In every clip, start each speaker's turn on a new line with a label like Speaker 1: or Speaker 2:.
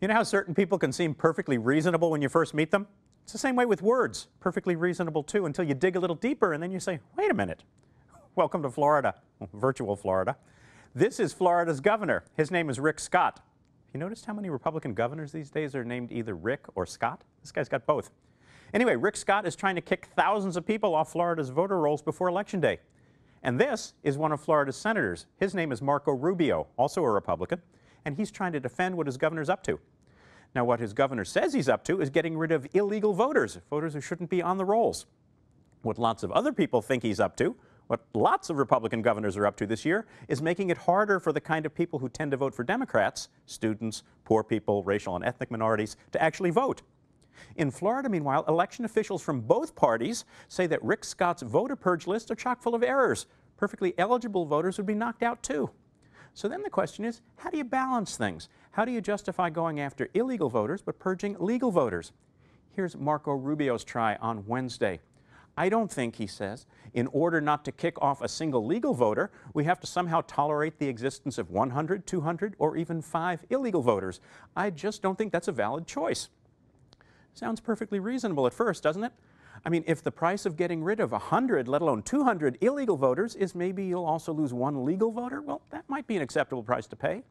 Speaker 1: You know how certain people can seem perfectly reasonable when you first meet them? It's the same way with words, perfectly reasonable too, until you dig a little deeper and then you say, wait a minute. Welcome to Florida, virtual Florida. This is Florida's governor. His name is Rick Scott. You noticed how many Republican governors these days are named either Rick or Scott? This guy's got both. Anyway, Rick Scott is trying to kick thousands of people off Florida's voter rolls before Election Day. And this is one of Florida's senators. His name is Marco Rubio, also a Republican, and he's trying to defend what his governor's up to. Now, what his governor says he's up to is getting rid of illegal voters, voters who shouldn't be on the rolls. What lots of other people think he's up to, what lots of Republican governors are up to this year, is making it harder for the kind of people who tend to vote for Democrats, students, poor people, racial and ethnic minorities, to actually vote. In Florida, meanwhile, election officials from both parties say that Rick Scott's voter purge lists are chock full of errors. Perfectly eligible voters would be knocked out too. So then the question is, how do you balance things? How do you justify going after illegal voters but purging legal voters? Here's Marco Rubio's try on Wednesday. I don't think, he says, in order not to kick off a single legal voter, we have to somehow tolerate the existence of 100, 200, or even 5 illegal voters. I just don't think that's a valid choice. Sounds perfectly reasonable at first, doesn't it? I mean, if the price of getting rid of 100, let alone 200 illegal voters is maybe you'll also lose 1 legal voter, well, that might be an acceptable price to pay.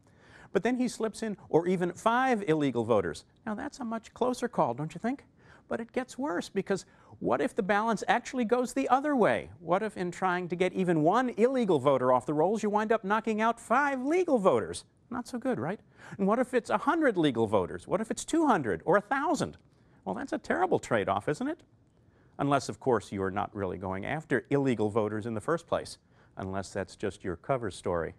Speaker 1: But then he slips in, or even 5 illegal voters. Now, that's a much closer call, don't you think? But it gets worse, because what if the balance actually goes the other way? What if in trying to get even 1 illegal voter off the rolls, you wind up knocking out 5 legal voters? Not so good, right? And what if it's 100 legal voters? What if it's 200 or 1,000? Well, that's a terrible trade-off, isn't it? Unless, of course, you're not really going after illegal voters in the first place. Unless that's just your cover story.